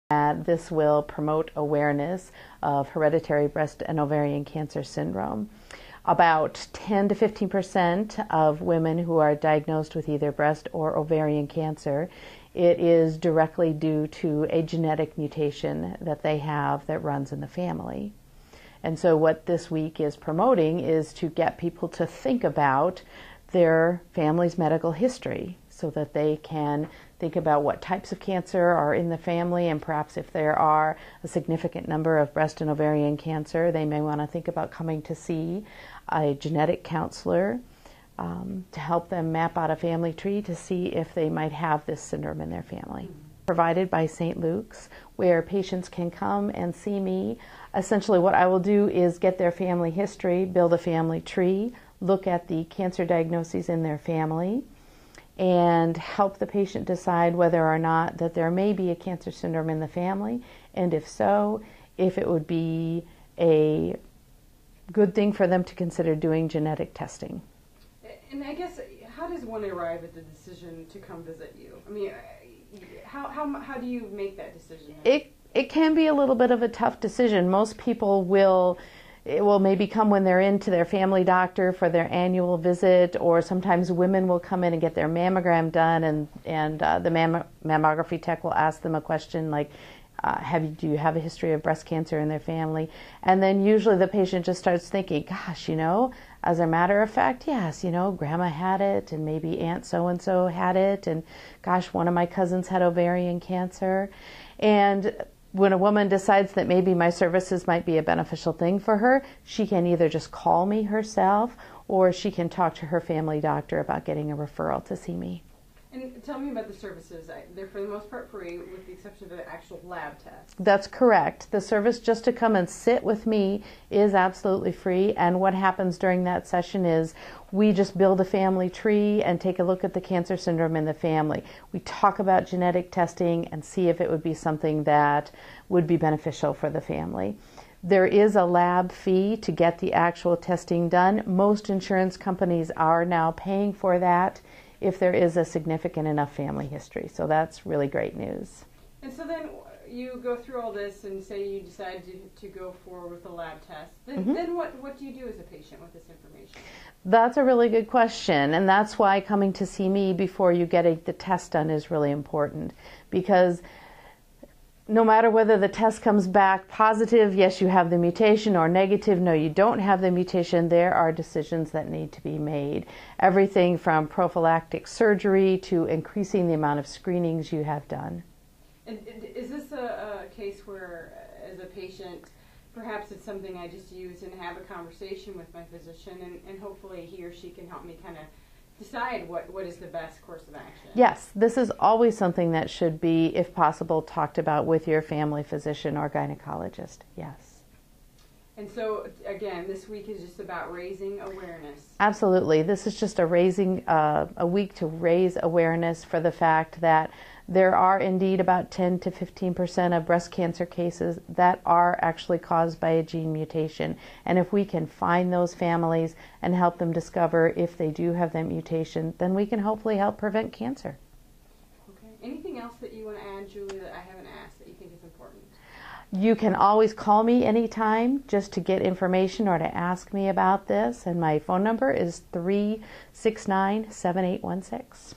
This will promote awareness of hereditary breast and ovarian cancer syndrome. About 10 to 15% of women who are diagnosed with either breast or ovarian cancer, it is directly due to a genetic mutation that they have that runs in the family. And so what this week is promoting is to get people to think about their family's medical history so that they can think about what types of cancer are in the family, and perhaps if there are a significant number of breast and ovarian cancer, they may want to think about coming to see a genetic counselor to help them map out a family tree to see if they might have this syndrome in their family. Provided by St. Luke's, where patients can come and see me. Essentially what I will do is get their family history, build a family tree, look at the cancer diagnoses in their family, and help the patient decide whether or not that there may be a cancer syndrome in the family, and if so, if it would be a good thing for them to consider doing genetic testing. And I guess, how does one arrive at the decision to come visit you? I mean, how do you make that decision? It can be a little bit of a tough decision. Most people will maybe come when they're into their family doctor for their annual visit, or sometimes women will come in and get their mammogram done, and the mammography tech will ask them a question like, do you have a history of breast cancer in their family? And then usually the patient just starts thinking, gosh, as a matter of fact, yes, grandma had it, and maybe aunt so-and-so had it, and gosh, one of my cousins had ovarian cancer. And when a woman decides that maybe my services might be a beneficial thing for her, she can either just call me herself, or she can talk to her family doctor about getting a referral to see me. And tell me about the services. They're for the most part free, with the exception of the actual lab test. That's correct. The service just to come and sit with me is absolutely free, and what happens during that session is we just build a family tree and take a look at the cancer syndrome in the family. We talk about genetic testing and see if it would be something that would be beneficial for the family. There is a lab fee to get the actual testing done. Most insurance companies are now paying for that if there is a significant enough family history. So that's really great news. And so then you go through all this and say you decide to go forward with the lab test. Then what do you do as a patient with this information? That's a really good question, and that's why coming to see me before you get the test done is really important, because no matter whether the test comes back positive, yes, you have the mutation, or negative, no, you don't have the mutation, there are decisions that need to be made. Everything from prophylactic surgery to increasing the amount of screenings you have done. And is this a case where, as a patient, perhaps it's something I just use and have a conversation with my physician, and hopefully he or she can help me kind of decide what is the best course of action? Yes, this is always something that should be, if possible, talked about with your family physician or gynecologist. Yes. And so, again, this week is just about raising awareness. Absolutely. This is just a week to raise awareness for the fact that there are indeed about 10 to 15% of breast cancer cases that are actually caused by a gene mutation. And if we can find those families and help them discover if they do have that mutation, then we can hopefully help prevent cancer. Okay. Anything else that you want to add, Julie, that I haven't asked that you think is important? You can always call me anytime just to get information or to ask me about this. And my phone number is 369-7816.